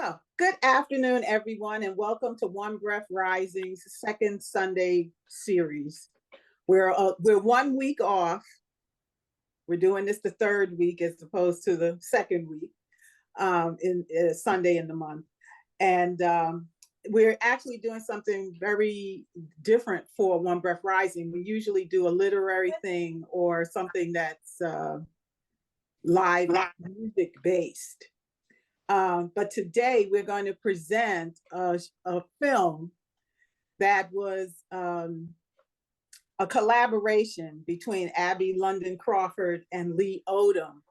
Well, good afternoon, everyone, and welcome to One Breath Rising's second Sunday series. We're 1 week off. We're doing this the third week as opposed to the second week in Sunday in the month, and we're actually doing something very different for One Breath Rising. We usually do a literary thing or something that's live music based. But today we're going to present a film that was a collaboration between Abby London-Crawford and Lee Odom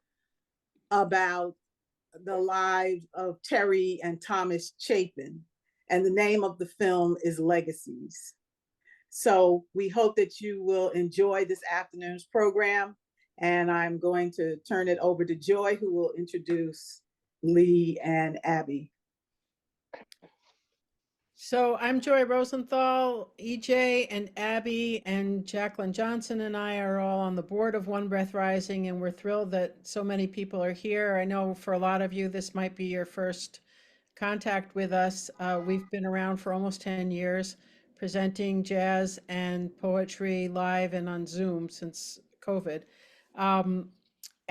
about the lives of Terri and Thomas Chapin. And the name of the film is Legacies. So we hope that you will enjoy this afternoon's program. And I'm going to turn it over to Joy, who will introduce Lee and Abby. So I'm Joy Rosenthal. EJ and Abby and Jacqueline Johnson and I are all on the board of One Breath Rising, and we're thrilled that so many people are here. I know for a lot of you, this might be your first contact with us. We've been around for almost 10 years, presenting jazz and poetry live and on Zoom since COVID.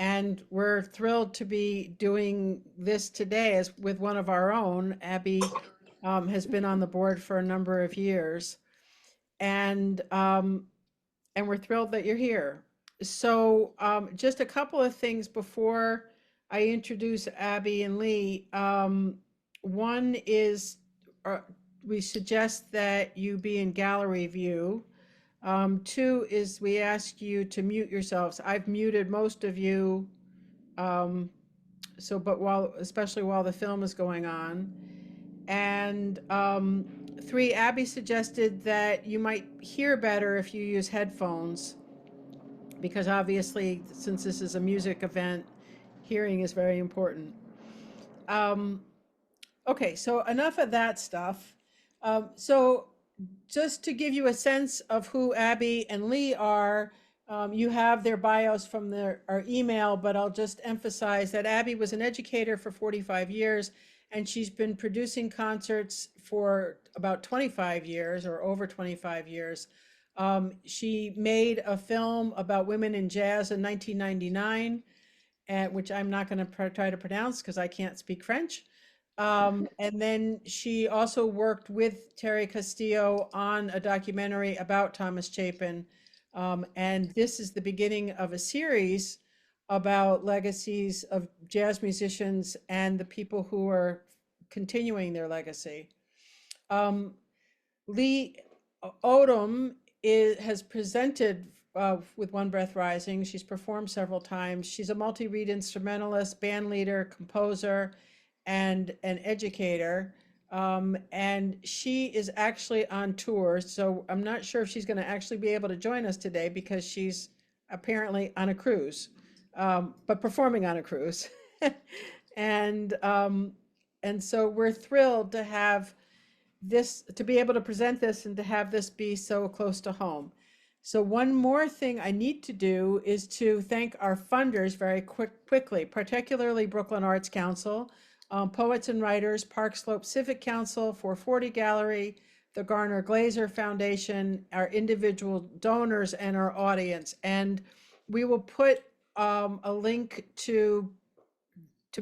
And we're thrilled to be doing this today as with one of our own. Abby has been on the board for a number of years, and we're thrilled that you're here. So just a couple of things before I introduce Abby and Lee. One is we suggest that you be in gallery view. Two is we ask you to mute yourselves. I've muted most of you, but especially while the film is going on. And three, Abby suggested that you might hear better if you use headphones, because obviously, since this is a music event, hearing is very important. Okay, so enough of that stuff. So just to give you a sense of who Abby and Lee are, you have their bios from our email, but I'll just emphasize that Abby was an educator for 45 years, and she's been producing concerts for about 25 years or over 25 years. She made a film about women in jazz in 1999, which I'm not going to try to pronounce because I can't speak French. And then she also worked with Terri Castillo on a documentary about Thomas Chapin. And this is the beginning of a series about legacies of jazz musicians and the people who are continuing their legacy. Lee Odom has presented with One Breath Rising. She's performed several times. She's a multi-reed instrumentalist, band leader, composer, and an educator. And she is actually on tour. So I'm not sure if she's going to actually be able to join us today because she's apparently on a cruise, but performing on a cruise. And so we're thrilled to have this, to be able to present this and to have this be so close to home. So one more thing I need to do is to thank our funders very quickly, particularly Brooklyn Arts Council, Poets and Writers, Park Slope Civic Council, 440 Gallery, the Garner Glazer Foundation, our individual donors, and our audience. And we will put a link to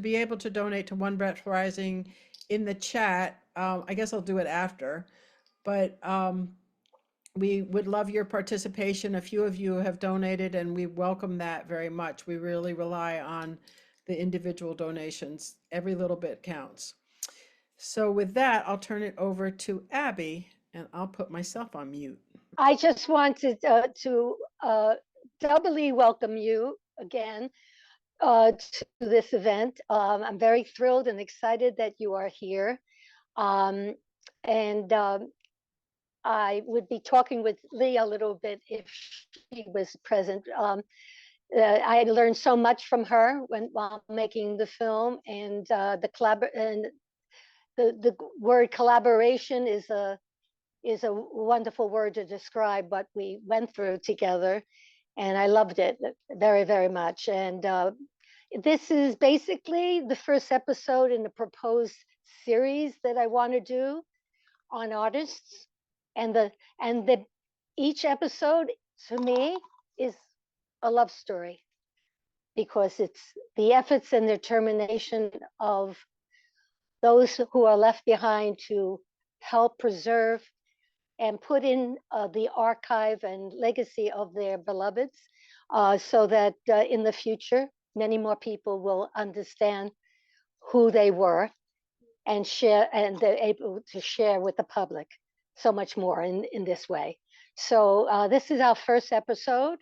be able to donate to One Breath Rising in the chat. I guess I'll do it after, but we would love your participation. A few of you have donated, and we welcome that very much. We really rely on the individual donations. Every little bit counts. So with that, I'll turn it over to Abby, and I'll put myself on mute. I just wanted to doubly welcome you again to this event. I'm very thrilled and excited that you are here. I would be talking with Lee a little bit if she was present. I learned so much from her while making the film, and the word collaboration is a wonderful word to describe what we went through together, and I loved it very, very much. And this is basically the first episode in the proposed series that I want to do on artists, and the each episode to me is a love story, because it's the efforts and determination of those who are left behind to help preserve and put in the archive and legacy of their beloveds, so that in the future, many more people will understand who they were and share, and they're able to share with the public so much more in this way. So this is our first episode,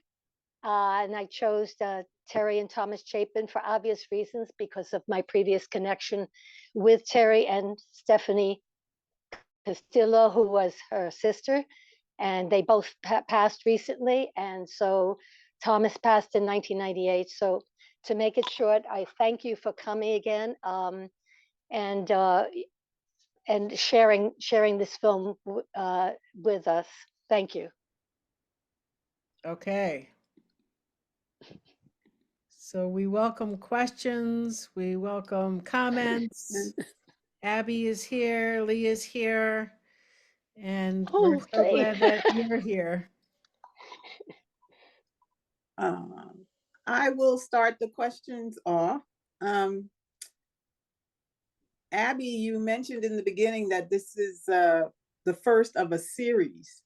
and I chose Terri and Thomas Chapin for obvious reasons, because of my previous connection with Terri and Stephanie Castillo, who was her sister, and they both passed recently. And so Thomas passed in 1998. So to make it short, I thank you for coming again, and sharing this film with us. Thank you. Okay. So we welcome questions. We welcome comments. Abby is here. Lee is here. And we're so Okay. glad that you're here. I will start the questions off. Abby, you mentioned in the beginning that this is the first of a series.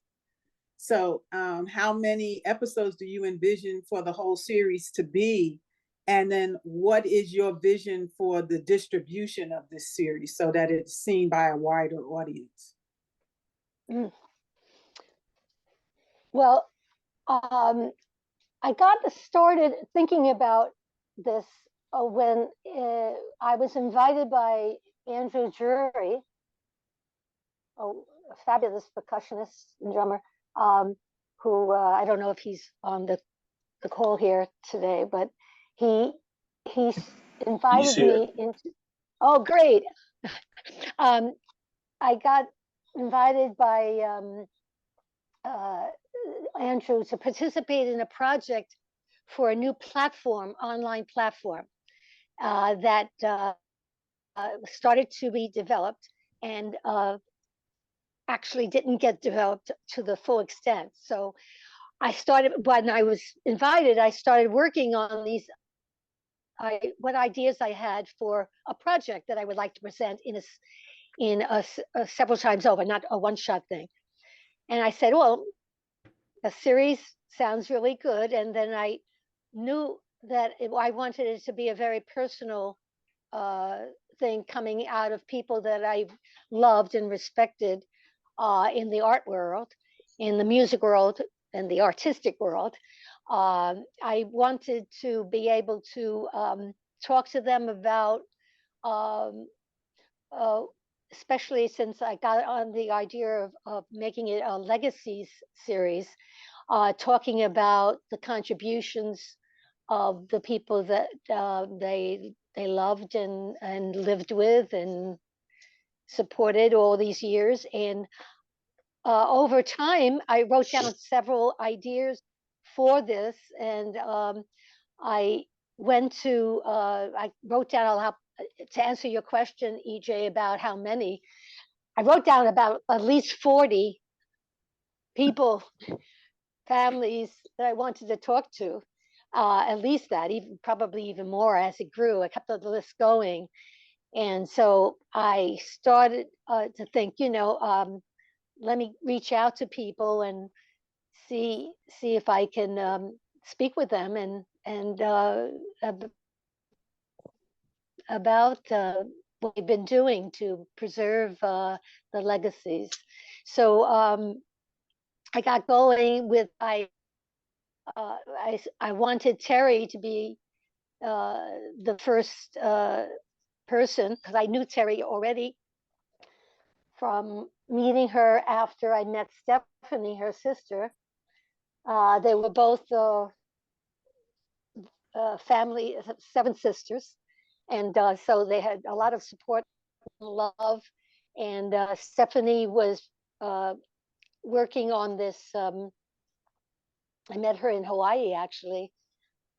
So how many episodes do you envision for the whole series to be? And then what is your vision for the distribution of this series so that it's seen by a wider audience? Well, I got started thinking about this when I was invited by Andrew Drury, a fabulous percussionist and drummer, who I don't know if he's on the call here today, but he invited me into. Oh, great! I got invited by Andrew to participate in a project for a new platform, online platform, that started to be developed, and actually didn't get developed to the full extent. So I started, when I was invited, I started working on these, what ideas I had for a project that I would like to present in several times over, not a one-shot thing. And I said, well, a series sounds really good. And then I knew that I wanted it to be a very personal thing, coming out of people that I've loved and respected in the art world, in the music world, and the artistic world. I wanted to be able to talk to them about, especially since I got on the idea of making it a Legacies series, talking about the contributions of the people that they loved and lived with and supported all these years. And over time, I wrote down several ideas for this, and I wrote down, to answer your question, EJ, about how many, I wrote down about at least 40 people, families that I wanted to talk to, at least that, probably even more as it grew. I kept the list going. And so I started to think, let me reach out to people and see if I can speak with them and about what we've been doing to preserve the legacies. So I got going with I wanted Terri to be the first person, because I knew Terri already from meeting her after I met Stephanie, her sister. They were both family, 7 sisters. And so they had a lot of support and love. And Stephanie was working on this. I met her in Hawaii, actually,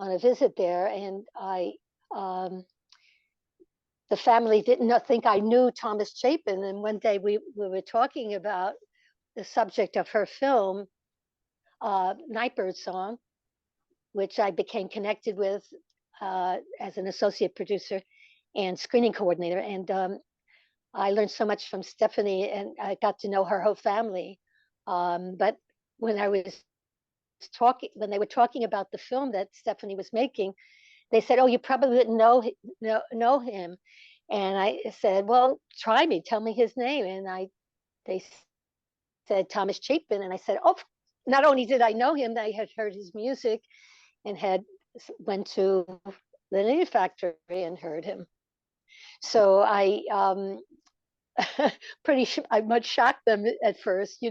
on a visit there. And the family didn't think I knew Thomas Chapin. And one day we were talking about the subject of her film, Nightbird Song, which I became connected with as an associate producer and screening coordinator. And I learned so much from Stephanie, and I got to know her whole family. But when they were talking about the film that Stephanie was making, they said, "Oh, you probably wouldn't know him." And I said, "Well, try me. Tell me his name." And they said Thomas Chapin, and I said, "Oh." Not only did I know him, I had heard his music, and had went to the New Factory and heard him. So I I much shocked them at first,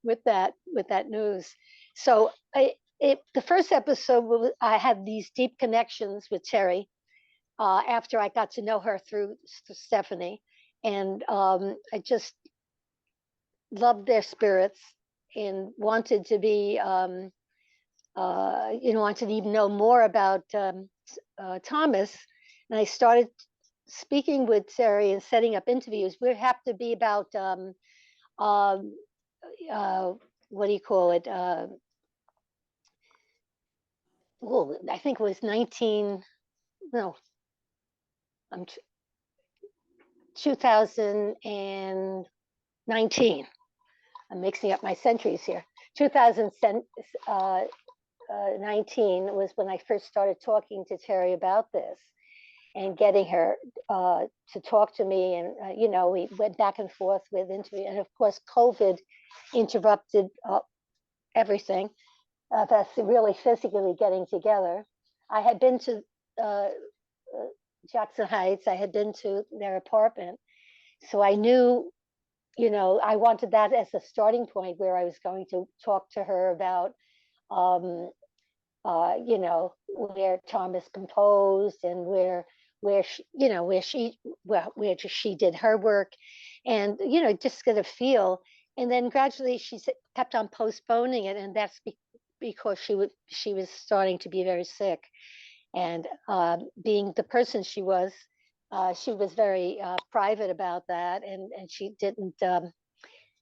with that news. So the first episode, I had these deep connections with Terri after I got to know her through Stephanie, and I just loved their spirits and wanted to be, wanted to even know more about Thomas. And I started speaking with Terri and setting up interviews. Would have to be about what do you call it? Well, I think it was 2019. I'm mixing up my centuries here. 2019 was when I first started talking to Terri about this and getting her to talk to me. And, we went back and forth with interview. And of course, COVID interrupted everything. That's really physically getting together. I had been to Jackson Heights. I had been to their apartment. So I knew, I wanted that as a starting point where I was going to talk to her about, where Thomas composed and where she did her work, and just get a feel. And then gradually she kept on postponing it, and that's because she was starting to be very sick, and being the person she was very private about that, and she didn't,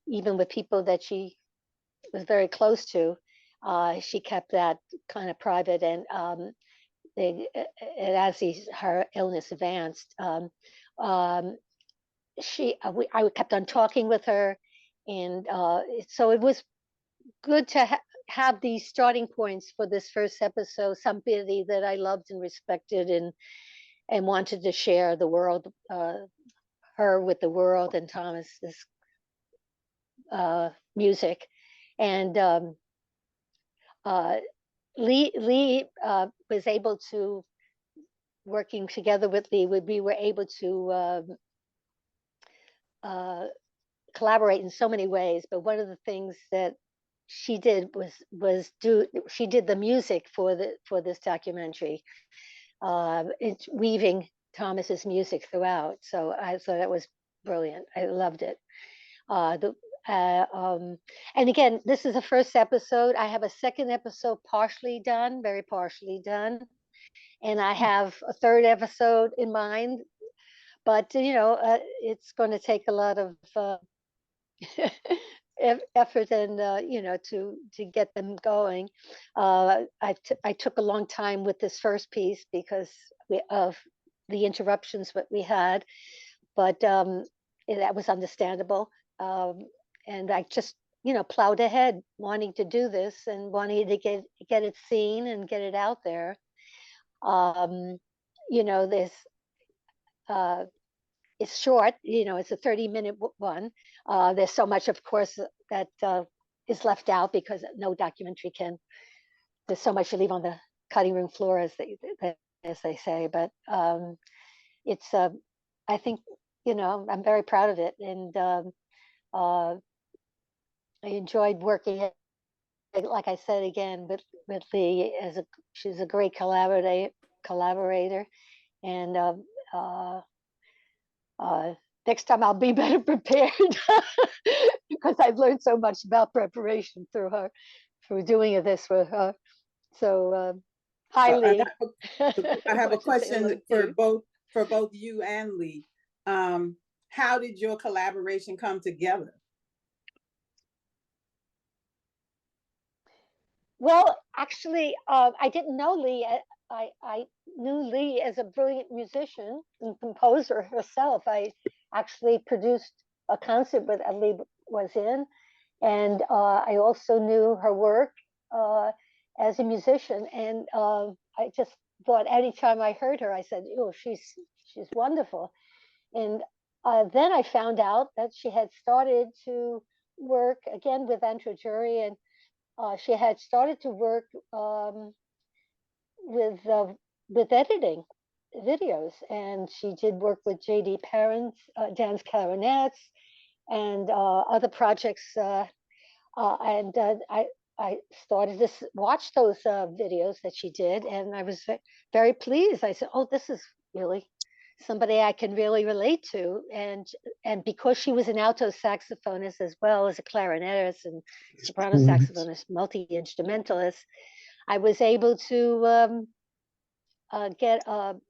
even with people that she was very close to, she kept that kind of private. And as her illness advanced, I kept on talking with her, and so it was good to have these starting points for this first episode. Somebody that I loved and respected, and wanted to share the world, her with the world, and Thomas's music. And Lee was able to, working together with Lee, we were able to collaborate in so many ways. But one of the things that she did she did the music for this documentary. It's weaving Thomas's music throughout. So I thought that was brilliant. I loved it. And again, this is the first episode. I have a second episode partially done, very partially done, and I have a third episode in mind. But it's going to take a lot of effort and to get them going. I took a long time with this first piece because of the interruptions that we had, but that was understandable. And I just plowed ahead, wanting to do this and wanting to get it seen and get it out there. This it's short, it's a 30-minute one. There's so much, of course, that is left out because no documentary there's so much to leave on the cutting room floor, as they say. But it's, I think, I'm very proud of it. And I enjoyed working, like I said again, with Lee. She's a great collaborator. And next time I'll be better prepared because I've learned so much about preparation through doing this with her. So hi, Lee. I have a question for both for both you and Lee. How did your collaboration come together? Well, actually, I didn't know Lee. I knew Lee as a brilliant musician and composer herself. I actually produced a concert that Lee was in, and I also knew her work as a musician. And I just thought anytime I heard her, I said, "Oh, she's wonderful." And then I found out that she had started to work again with Andrew Jury, and she had started to work with editing videos, and she did work with J.D. Parents, Dance Clarinets, and other projects. And I started to watch those videos that she did, and I was very pleased. I said, "Oh, this is really somebody I can really relate to." And because she was an alto saxophonist as well as a clarinetist and soprano saxophonist, multi-instrumentalist, I was able to get a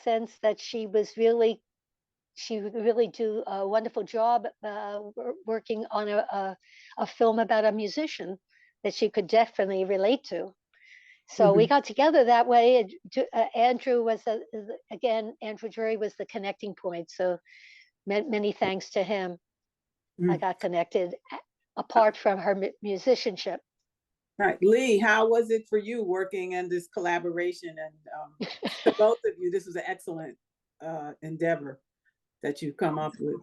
sense that she would really do a wonderful job working on a film about a musician that she could definitely relate to. So we got together that way. Andrew was Andrew Jury was the connecting point. So many thanks to him. I got connected apart from her musicianship. Right. Lee, how was it for you working in this collaboration? And to both of you, this was an excellent endeavor that you've come up with.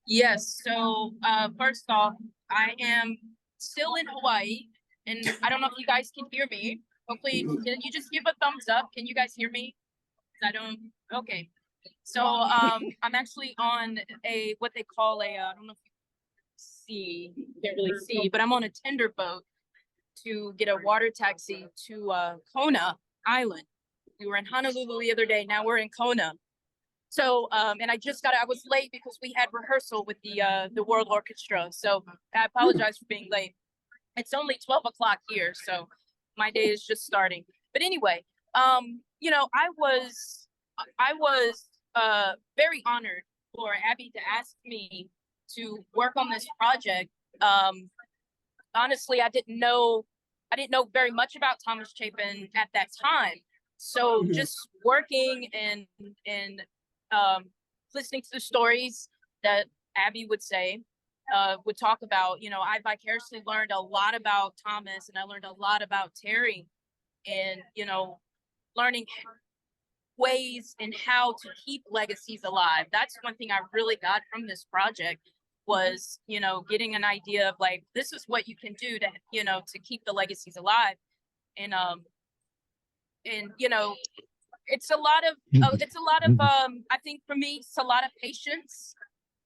Yes, so first off, I am still in Hawaii, and I don't know if you guys can hear me. Hopefully, can you just give a thumbs up? Can you guys hear me? I don't, okay. So I'm actually on what they call I don't know if you can't really see, but I'm on a tender boat to get a water taxi to Kona Island. We were in Honolulu the other day, now we're in Kona. So, and I was late because we had rehearsal with the World Orchestra. So I apologize for being late. It's only 12 o'clock here, so my day is just starting. But anyway, you know, I was very honored for Abby to ask me to work on this project. Honestly, I didn't know very much about Thomas Chapin at that time. So just working and listening to the stories that Abby would say, would talk about, you know, I vicariously learned a lot about Thomas, and I learned a lot about Terri, and, you know, learning ways and how to keep legacies alive. That's one thing I really got from this project was, you know, getting an idea of like, this is what you can do to, you know, to keep the legacies alive. And you know, it's a lot of I think for me, it's a lot of patience.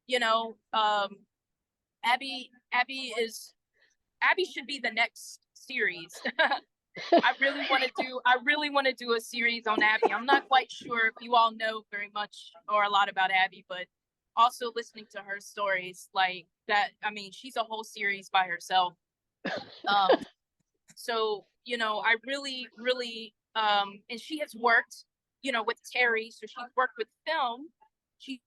You know, Abby should be the next series. I really want to do a series on Abby. I'm not quite sure if you all know very much or a lot about Abby, but also listening to her stories like that, I mean, she's a whole series by herself. So, you know, I really and she has worked, you know, with Terri, so she's worked with film. She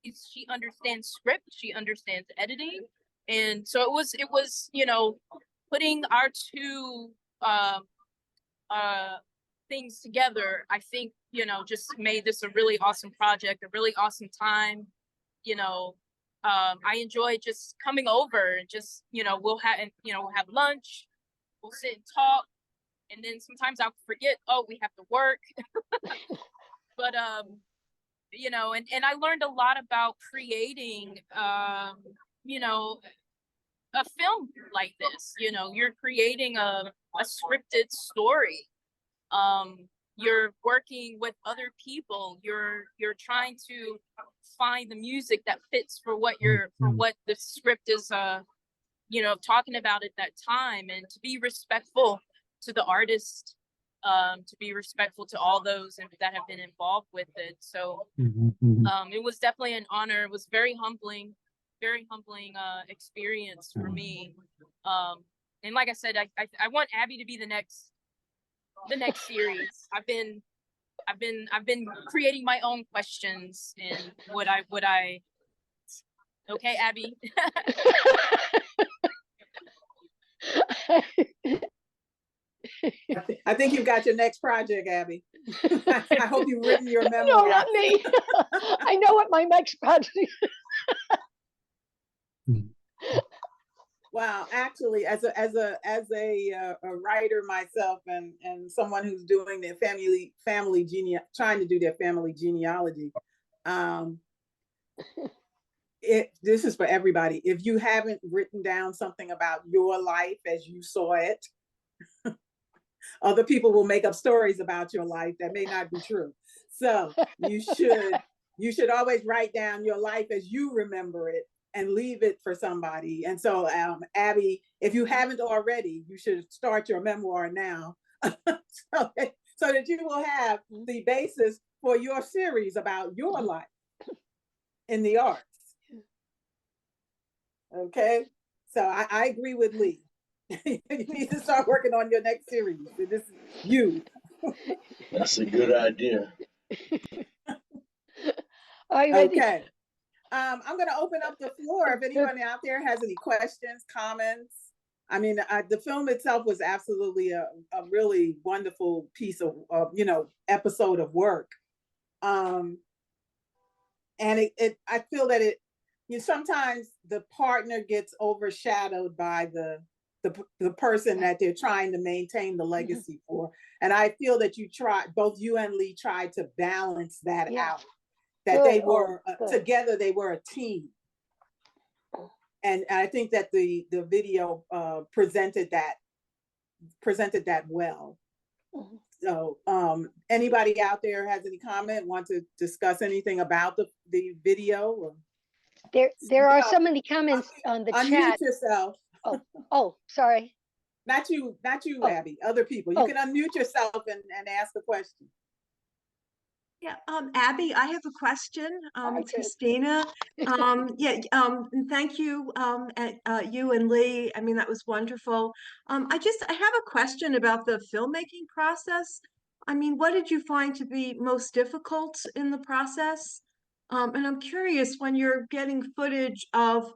understands script, she understands editing, and so it was you know, putting our two things together, I think, you know, just made this a really awesome project, a really awesome time. You know, I enjoy just coming over and just, you know, we'll have lunch, we'll sit and talk, and then sometimes I'll forget, oh, we have to work. But you know, and I learned a lot about creating you know, a film like this. You know, you're creating a scripted story. You're working with other people. You're trying to find the music that fits for what the script is you know, talking about at that time, and to be respectful to the artist, to be respectful to all those that have been involved with it. So it was definitely an honor. It was very humbling experience for me. And like I said, I want Abby to be the next series. I've been I've been creating my own questions, and would I okay, Abby. I think you've got your next project, Abby. I hope you've written your memoir. No, not me. I know what my next project is. Wow, actually, as a writer myself, and someone who's doing their trying to do their family genealogy, this is for everybody. If you haven't written down something about your life as you saw it, other people will make up stories about your life that may not be true. So you should always write down your life as you remember it and leave it for somebody. And so, Abby, if you haven't already, you should start your memoir now, so that you will have the basis for your series about your life in the arts. Okay, so I agree with Lee. You need to start working on your next series. This is you. That's a good idea. Are you ready? Okay. I'm going to open up the floor. If anyone out there has any questions, comments. I mean, the film itself was absolutely a really wonderful piece of episode of work. And I feel that sometimes the partner gets overshadowed by the person that they're trying to maintain the legacy for. And I feel that both you and Lee tried to balance that out. That they were together, they were a team. And I think that the video presented that well. So anybody out there has any comment, want to discuss anything about the video? Or? There are so many comments on the chat. Unmute yourself. Oh, sorry. Not you, Abby, other people. You can unmute yourself and ask a question. Yeah, Abby, I have a question. It's Christina. And thank you, you and Lee. I mean, that was wonderful. I have a question about the filmmaking process. I mean, what did you find to be most difficult in the process? And I'm curious, when you're getting footage of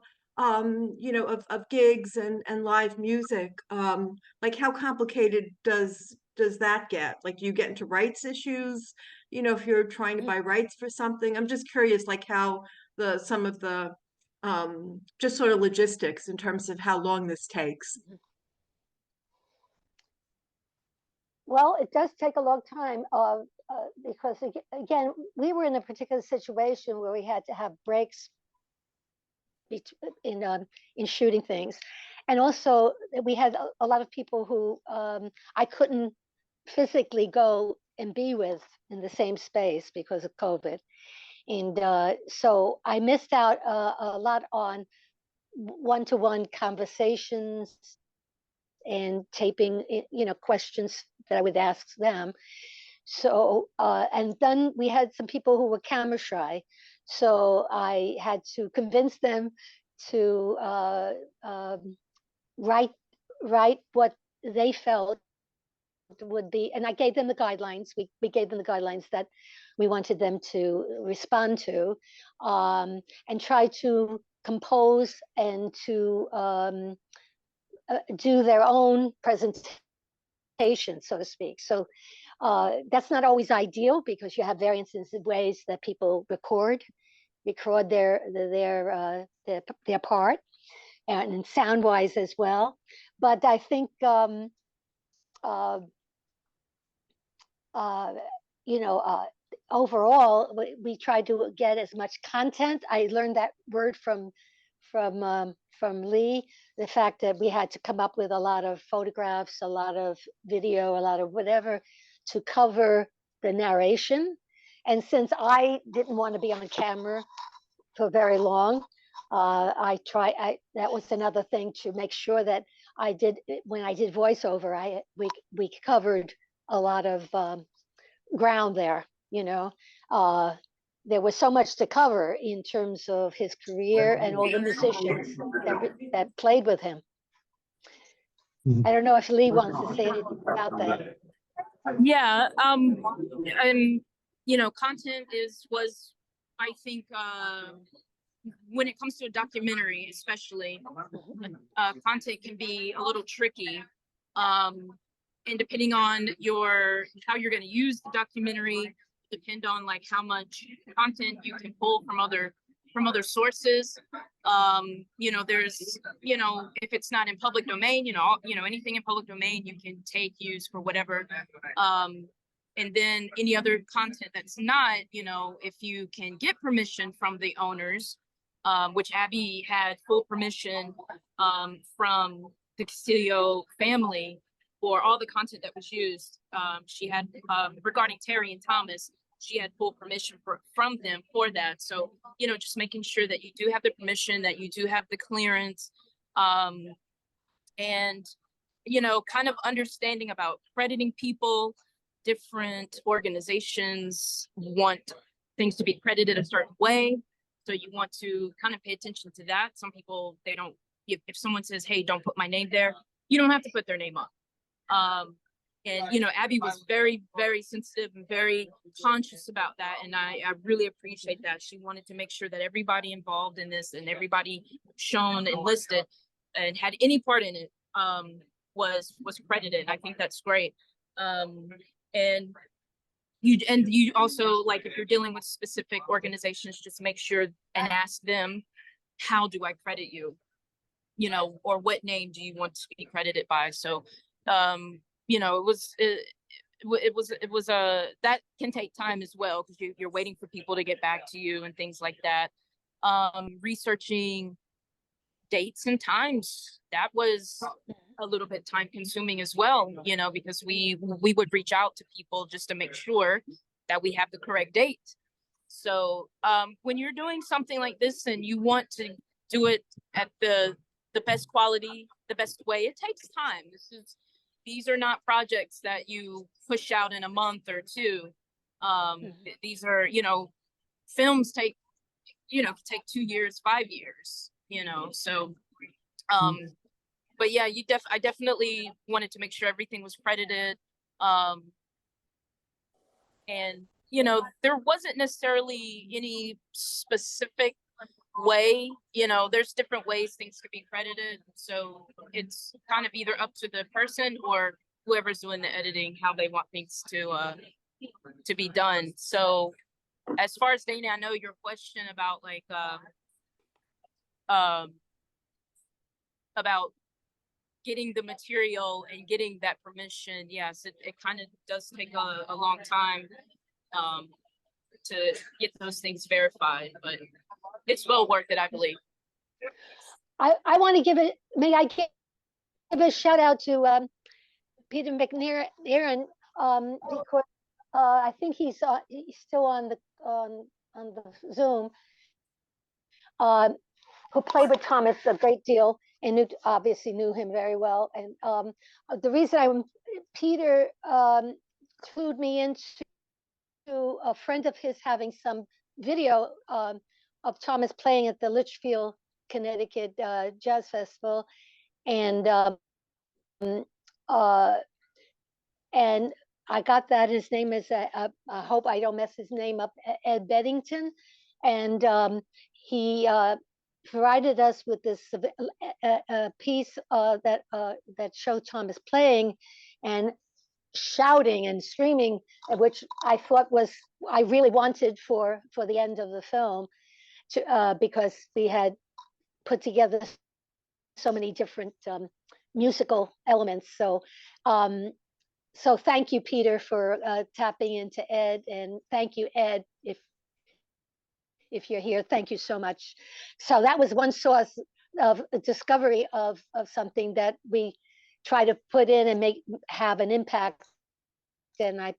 gigs and live music, like how complicated does that get? Like, do you get into rights issues? If you're trying to buy rights for something, I'm just curious, like how some of the just sort of logistics in terms of how long this takes. Well, it does take a long time because again, we were in a particular situation where we had to have breaks in shooting things, and also we had a lot of people who I couldn't physically go and be with in the same space because of COVID. And so I missed out a lot on one-to-one conversations and taping, questions that I would ask them. So, and then we had some people who were camera shy. So I had to convince them to write what they felt would be, and I gave them the guidelines. We gave them the guidelines that we wanted them to respond to, and try to compose and to do their own presentation, so to speak. So that's not always ideal because you have various ways that people record their part, and sound wise as well. But I think overall, we tried to get as much content. I learned that word from Lee, the fact that we had to come up with a lot of photographs, a lot of video, a lot of whatever to cover the narration. And since I didn't want to be on camera for very long, that was another thing to make sure that when I did voiceover, we covered a lot of ground there. There was so much to cover in terms of his career and all the musicians that played with him. I don't know if Lee wants to say anything about that. Yeah, and you know, content was I think when it comes to a documentary, especially, content can be a little tricky. And depending on how you're going to use the documentary, depend on like how much content you can pull from other sources. You know, there's, you know, if it's not in public domain, anything in public domain you can use for whatever. And then any other content that's not, you know, if you can get permission from the owners, which Abby had full permission from the Castillo family for all the content that was used. She had, regarding Terri and Thomas, she had full permission from them for that. So, you know, just making sure that you do have the permission, that you do have the clearance, and, you know, kind of understanding about crediting people. Different organizations want things to be credited a certain way. So you want to kind of pay attention to that. Some people, they don't, if someone says, hey, don't put my name there, you don't have to put their name up. And, you know, Abby was very, very sensitive and very conscious about that. And I really appreciate that. She wanted to make sure that everybody involved in this and everybody shown and listed and had any part in it was credited. I think that's great. And you also, like, if you're dealing with specific organizations, just make sure and ask them, how do I credit you? You know, or what name do you want to be credited by? So, you know, it was that can take time as well, because you're waiting for people to get back to you and things like that. Researching dates and times, that was a little bit time consuming as well, you know, because we would reach out to people just to make sure that we have the correct date. So when you're doing something like this and you want to do it at the best quality, the best way, it takes time. These are not projects that you push out in a month or two. These are, you know, films take 2 years, 5 years, you know, so but yeah, I definitely wanted to make sure everything was credited. And, you know, there wasn't necessarily any specific way, you know, there's different ways things could be credited. So it's kind of either up to the person or whoever's doing the editing, how they want things to be done. So as far as Dana, I know your question about like, about getting the material and getting that permission. Yes, it kind of does take a long time to get those things verified, but it's well worth it, I believe. I want to may I give a shout out to Peter McNair, because I think he's still on the Zoom, who played with Thomas a great deal and obviously knew him very well. And the reason Peter clued me into a friend of his having some video of Thomas playing at the Litchfield, Connecticut Jazz Festival, and I got that. His name is I hope I don't mess his name up, Ed Beddington, and he provided us with this piece that showed Thomas playing and shouting and screaming, which I thought I really wanted for the end of the film, because we had put together so many different musical elements. So so thank you, Peter, for tapping into Ed, and thank you, Ed, if you're here. Thank you so much. So that was one source of discovery of something that we try to put in and have an impact, and I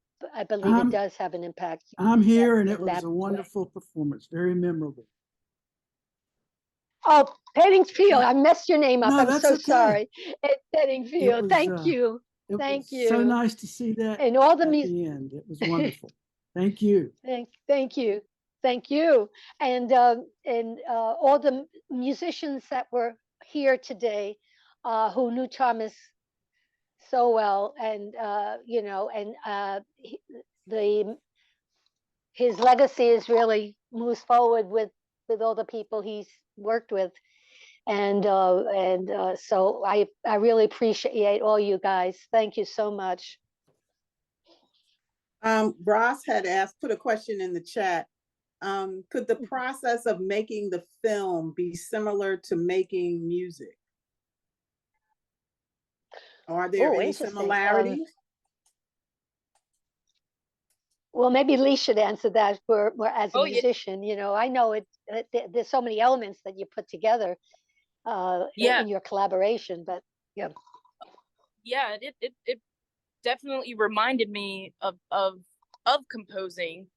believe it does have an impact. I'm here, and it was a wonderful performance, very memorable. Oh, Beddingfield, I messed your name up. No, I'm so okay. sorry. Beddingfield, thank you. Thank you. So nice to see that. And all the at the end. It was wonderful. Thank you. Thank you. Thank you. And all the musicians that were here today who knew Thomas so well, and you know, and the his legacy is really moves forward with all the people he's worked with, and so I really appreciate all you guys. Thank you so much. Ross had asked, put a question in the chat. Could the process of making the film be similar to making music? Are there Oh, any interesting. similarities? Well, maybe Lee should answer that for as a Oh, yeah. musician. You know, I know there's so many elements that you put together Yeah. in your collaboration, but yeah. Yeah, it definitely reminded me of composing.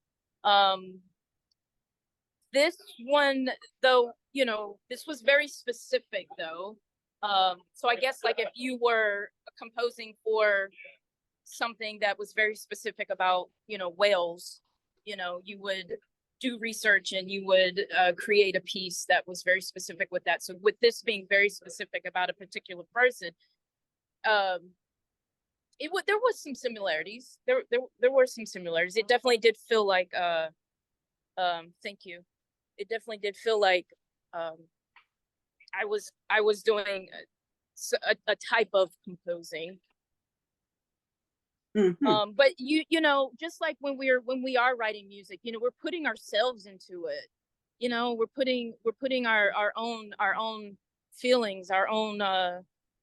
This one, though, you know, this was very specific though. So I guess like if you were composing for something that was very specific about, you know, whales, you know, you would do research and you would create a piece that was very specific with that. So with this being very specific about a particular person, there was some similarities. There were some similarities. It definitely did feel like thank you. It definitely did feel like I was doing a type of composing. Mm-hmm. But you know, just like when we are writing music, you know, we're putting ourselves into it. You know, we're putting our own feelings, our own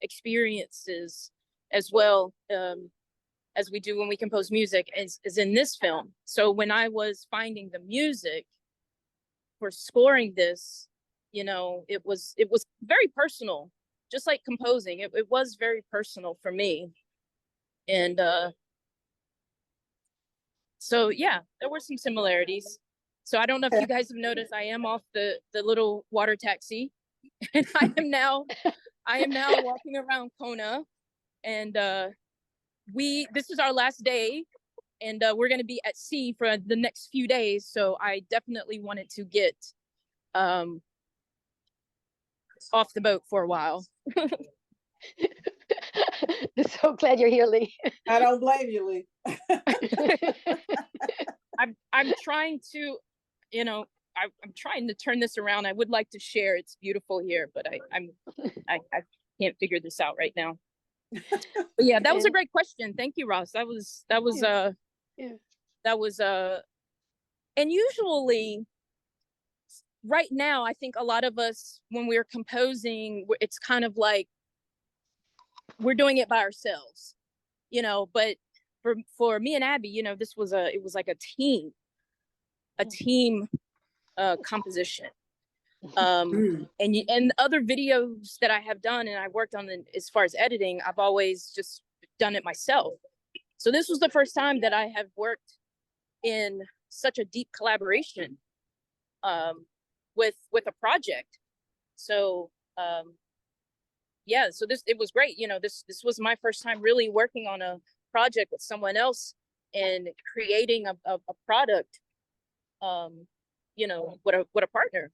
experiences as well, as we do when we compose music, as in this film. So when I was finding the music for scoring this, you know, it was very personal, just like composing. It was very personal for me. And so yeah, there were some similarities. So I don't know if you guys have noticed, I am off the little water taxi, and I am now walking around Kona, and this is our last day, and we're going to be at sea for the next few days. So I definitely wanted to get off the boat for a while. So glad you're here, Lee. I don't blame you, Lee. I'm trying to, you know, I'm trying to turn this around. I would like to share. It's beautiful here, but I can't figure this out right now. But yeah, that was a great question. Thank you, Ross. That was and usually right now, I think a lot of us, when we're composing, it's kind of like we're doing it by ourselves, you know. But for me and Abby, you know, it was like a team composition. And other videos that I have done and I worked on as far as editing, I've always just done it myself. So this was the first time that I have worked in such a deep collaboration with a project. So yeah, so it was great. You know, this was my first time really working on a project with someone else and creating a product, you know, with a partner.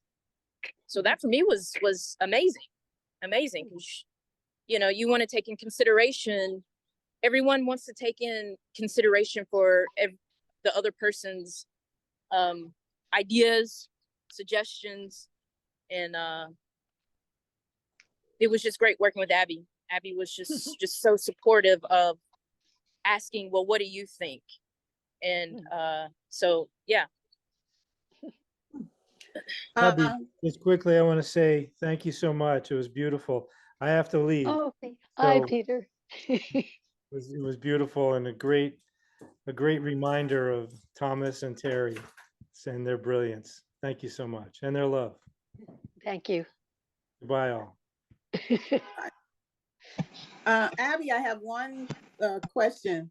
So that for me was amazing. You know, you want to take in consideration, everyone wants to take in consideration for the other person's ideas, suggestions, and it was just great working with Abby. Abby was just so supportive of asking, well, what do you think? And so yeah. Abby, just quickly, I want to say thank you so much. It was beautiful. I have to leave. Oh, hi, Peter. It was beautiful and a great reminder of Thomas and Terri and their brilliance. Thank you so much, and their love. Thank you. Goodbye, all. Abby, I have one question.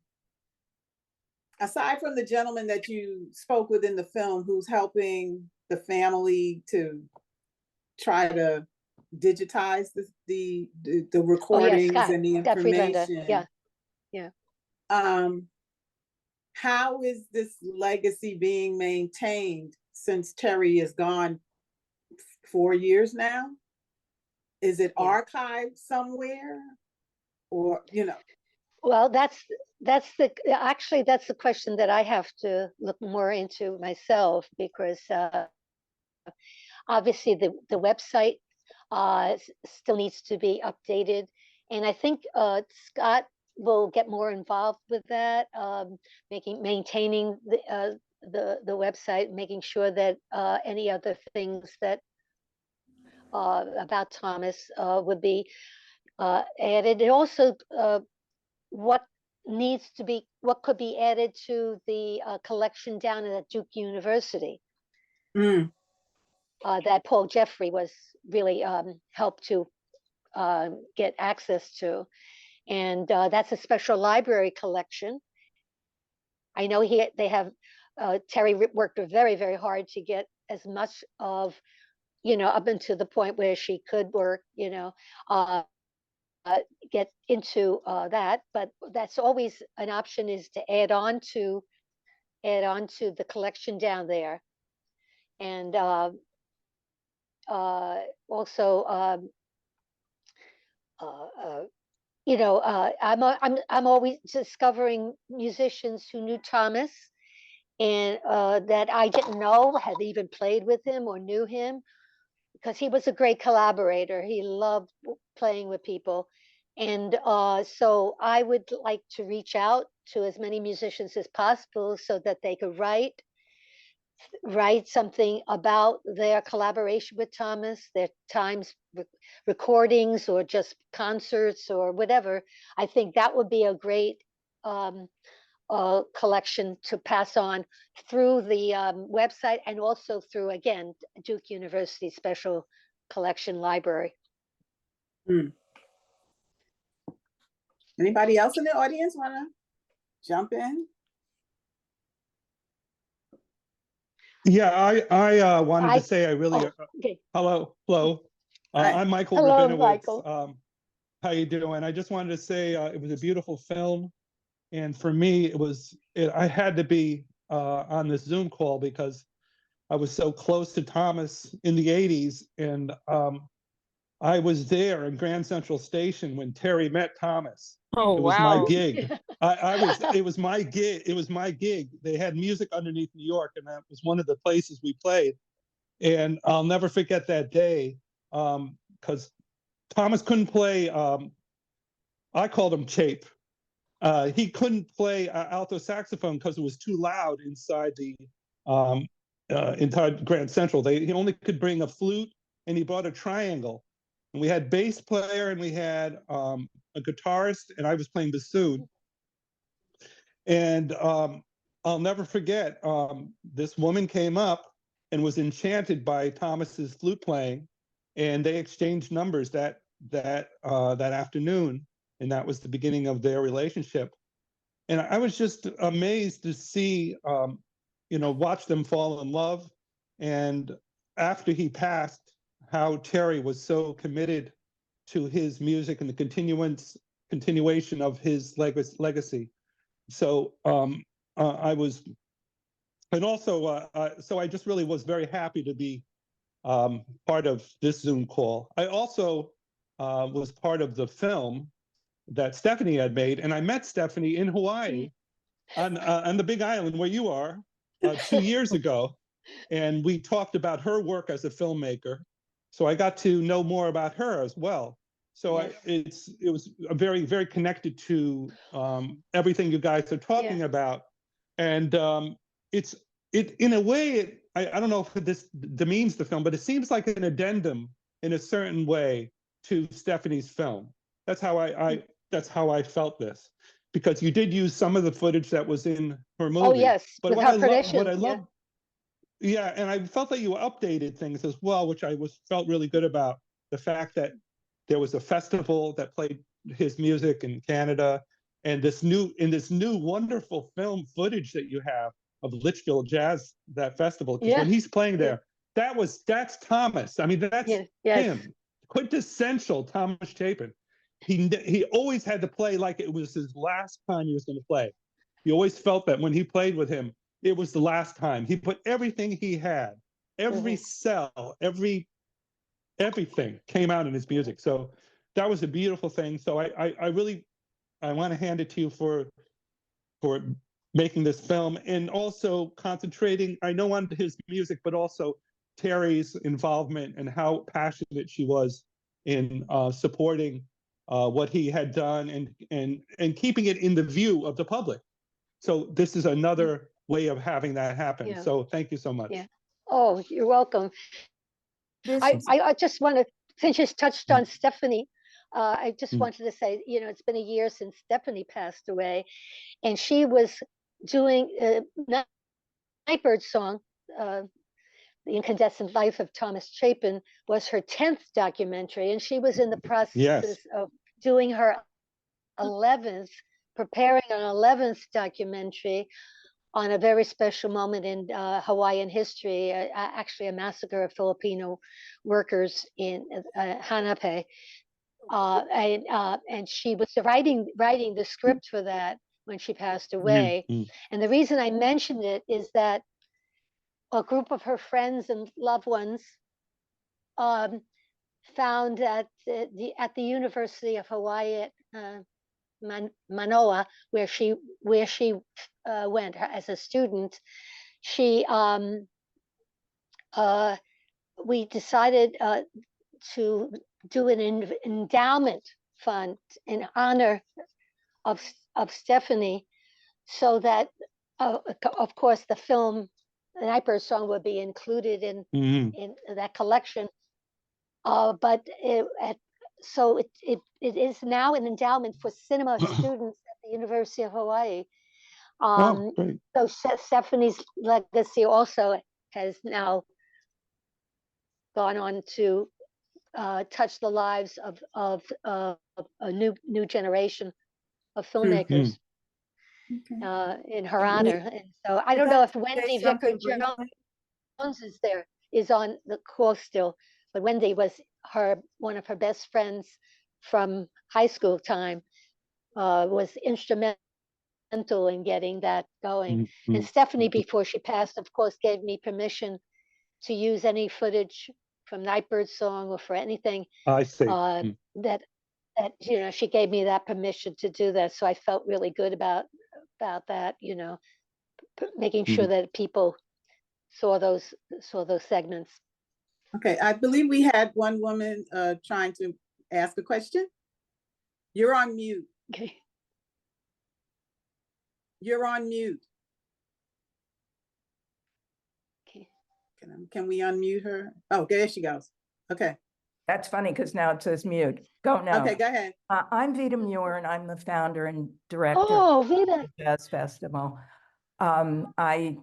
Aside from the gentleman that you spoke with in the film, who's helping the family to try to digitize the recordings and the information. Yeah. How is this legacy being maintained since Terri is gone 4 years now? Is it archived somewhere, or you know? Well, that's the question that I have to look more into myself, because obviously the website still needs to be updated, and I think Scott will get more involved with that, maintaining the website, making sure that any other things that about Thomas would be added, and also what what could be added to the collection down at Duke University Mm, that Paul Jeffrey was really helped to get access to. And that's a special library collection. I know they have, Terri worked very, very hard to get as much of, up until the point where she could work, uh, get into that. But that's always an option, is to add on to the collection down there. And also, I'm always discovering musicians who knew Thomas, and that I didn't know had even played with him or knew him, because he was a great collaborator. He loved playing with people. And so I would like to reach out to as many musicians as possible so that they could write something about their collaboration with Thomas, their times recordings or just concerts or whatever. I think that would be a great collection to pass on through the website, and also through, again, Duke University Special Collection Library. mm. Anybody else in the audience want to jump in? Yeah, I wanted to say I really Okay. hello. Hi. I'm Michael Hello, Rabinowitz. Michael. How you doing? I just wanted to say it was a beautiful film, and for me, I had to be on this Zoom call because I was so close to Thomas in the '80s, and I was there in Grand Central Station when Terri met Thomas. Oh, It was my wow. gig. It was my gig. It was my gig. They had music underneath New York, and that was one of the places we played. And I'll never forget that day, because Thomas couldn't play. I called him Chape. He couldn't play alto saxophone because it was too loud inside the entire Grand Central. He only could bring a flute, and he brought a triangle. And we had bass player, and we had a guitarist, and I was playing bassoon. And I'll never forget, this woman came up and was enchanted by Thomas's flute playing, and they exchanged numbers that afternoon, and that was the beginning of their relationship. And I was just amazed to see, watch them fall in love. And after he passed, how Terri was so committed to his music and the continuation of his legacy. So I was, and also, so I just really was very happy to be part of this Zoom call. I also was part of the film that Stephanie had made, and I met Stephanie in Hawaii on the Big Island where you are 2 years ago, and we talked about her work as a filmmaker. So I got to know more about her as well. So Yes. it was a very, very connected to everything you guys are talking about, and it in a way, I don't know if this demeans the film, but it seems like an addendum in a certain way to Stephanie's film. That's how I felt this, because you did use some of the footage that was in her movie. Oh, yes, but with her permission. Yeah, and I felt that you updated things as well, which I felt really good about. The fact that there was a festival that played his music in Canada, and this new wonderful film footage that you have of Litchfield Jazz, that festival. Because when he's playing there, that's Thomas. I mean, that's him. Quintessential Thomas Chapin. He always had to play like it was his last time he was going to play. He always felt that when he played with him, it was the last time. He put everything he had, every cell, everything came out in his music. So that was a beautiful thing. So I really I want to hand it to you for making this film and also concentrating, I know, on his music, but also Terri's involvement and how passionate she was in supporting what he had done and keeping it in the view of the public. So this is another way of having that happen. Yeah. So thank you so much. Yeah. Oh, you're welcome. This I just want to, since you touched on Stephanie, I just Mm. wanted to say, you know, it's been a year since Stephanie passed away, and she was doing Nightbird song, The Incandescent Life of Thomas Chapin was her 10th documentary, and she was in the process Yes. of doing her 11th, preparing an 11th documentary on a very special moment in Hawaiian history, actually a massacre of Filipino workers in Hanape. And she was writing the script for that when she passed away. Mm. And the reason I mentioned it is that a group of her friends and loved ones found at the University of Hawaii at Manoa, where she went as a student. We decided to do an endowment fund in honor of Stephanie, so that of course the film, the Nightbird song, would be included in that collection. But so it is now an endowment for cinema students at the University of Hawaii. Great. So Stephanie's legacy also has now gone on to touch the lives of a new generation of filmmakers in her honor. And so I don't know if Wendy Vickers Jones is on the call still, but Wendy was one of her best friends from high school time, was instrumental in getting that going. And Stephanie, before she passed, of course, gave me permission to use any footage from Nightbird song or for anything. I see. That you know, she gave me that permission to do that, so I felt really good about that. You know, making sure that people saw those segments. Okay, I believe we had one woman trying to ask a question. You're on mute. Okay. You're on mute. Okay. Can we unmute her? Oh, there she goes. Okay. That's funny because now it says mute. Go now. Okay, go ahead. I'm Vita Muir, and I'm the founder and director Oh, of Vita. the Jazz Festival. I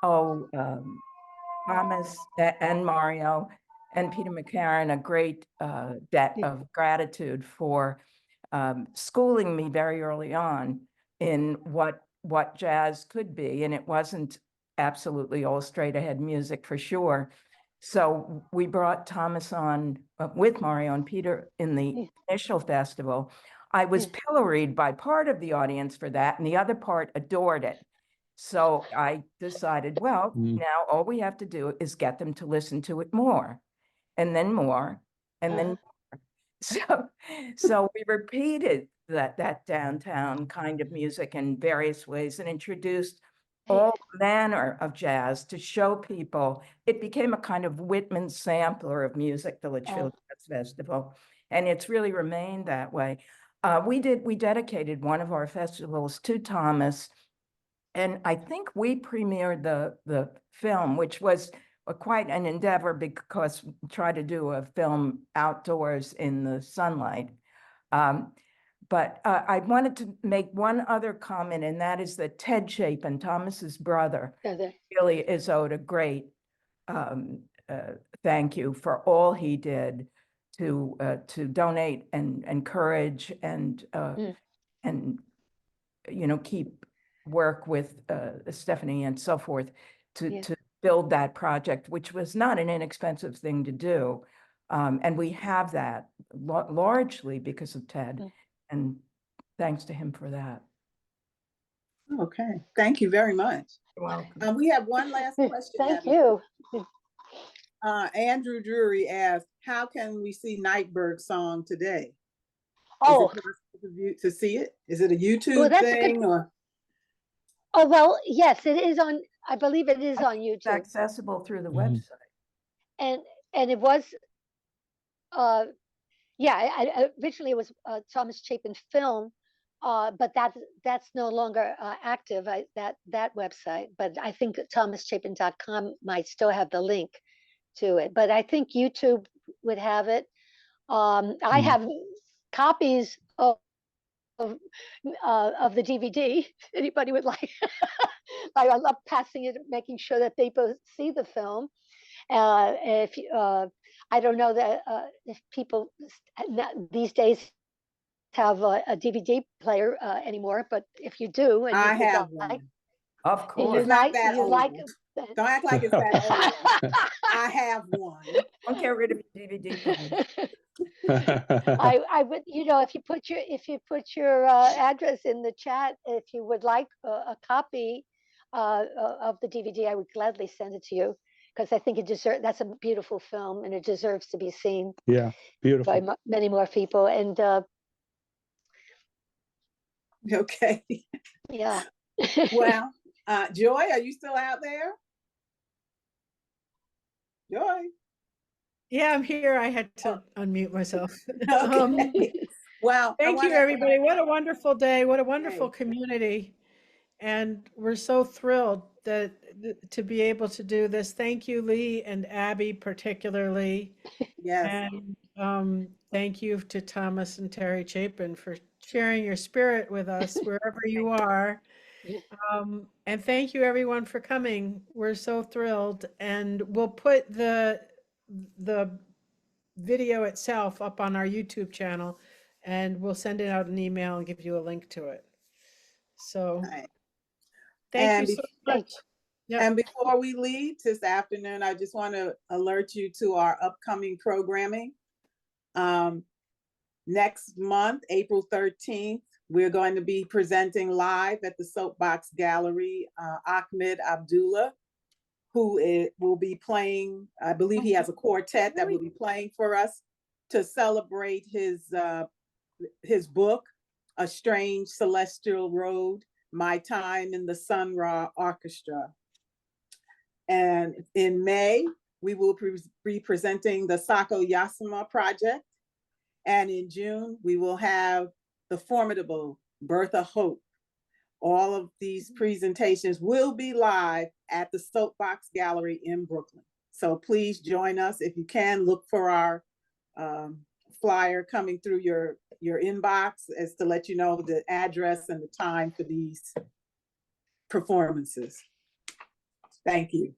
owe Thomas and Mario and Peter McCarron a great debt of gratitude for schooling me very early on in what jazz could be. And it wasn't absolutely all straight ahead music, for sure. So we brought Thomas on with Mario and Peter in the initial festival. I was pilloried by part of the audience for that, and the other part adored it. So I decided, well, now all we have to do is get them to listen to it more, and then more, and then more. So we repeated that downtown kind of music in various ways and introduced all manner of jazz to show people. It became a kind of Whitman sampler of Music Village Field Jazz Festival, and it's really remained that way. We dedicated one of our festivals to Thomas, and I think we premiered the film, which was quite an endeavor because we tried to do a film outdoors in the sunlight. But I wanted to make one other comment, and that is that Ted Chapin, Thomas's brother, really is owed a great thank you for all he did to donate and encourage and keep work with Stephanie and so forth to build that project, which was not an inexpensive thing to do. And we have that largely because of Ted. And thanks to him for that. Okay, thank you very much. You're welcome. We have one last question. Thank you. Andrew Drury asked, how can we see Nightbird song today? Oh, to see it? Is it a Well, YouTube that's a good. thing or? Oh, well, yes, it is on, I believe it is on It's YouTube. accessible through the Mhm. website. And it was, uh, yeah, originally it was a Thomas Chapin film, but that's no longer active, that website. But I think thomaschapin.com might still have the link to it. But I think YouTube would have it. I have copies of the DVD. Anybody would like? I love passing it, making sure that they both see the film. If I don't know that if people these days have a DVD player anymore, but if you do, and I you would have like, one. Of you course. It's not that you like. old. Don't act like it's that old. I have one. Don't get rid of your DVD player. I would, if you put your address in the chat, if you would like a copy of the DVD, I would gladly send it to you, because I think that's a beautiful film and it deserves to be seen Yeah, by beautiful. many more people. And Okay. yeah. Well, Joy, are you still out there? Joy. Yeah, I'm here. I had to unmute myself. Okay. Well, Thank you, everybody. What a wonderful day. What a wonderful community. And we're so thrilled to be able to do this. Thank you, Lee and Abby, particularly. Yes. And thank you to Thomas and Terri Chapin for sharing your spirit with us wherever you are. And thank you, everyone, for coming. We're so thrilled. And we'll put the video itself up on our YouTube channel, and we'll send it out an email and give you a link to it. So Right. thank you so much. Yep. And before we leave this afternoon, I just want to alert you to our upcoming programming. Next month, April 13th, we're going to be presenting live at the Soapbox Gallery, Ahmed Abdullah, who will be playing, I believe he has a quartet that will be playing for us to celebrate his book, A Strange Celestial Road, My Time in the Sun Ra Orchestra. And in May, we will be presenting the Sako Yasuma project. And in June, we will have the formidable Bertha Hope. All of these presentations will be live at the Soapbox Gallery in Brooklyn. So please join us. If you can, look for our flyer coming through your inbox as to let you know the address and the time for these performances. Thank you.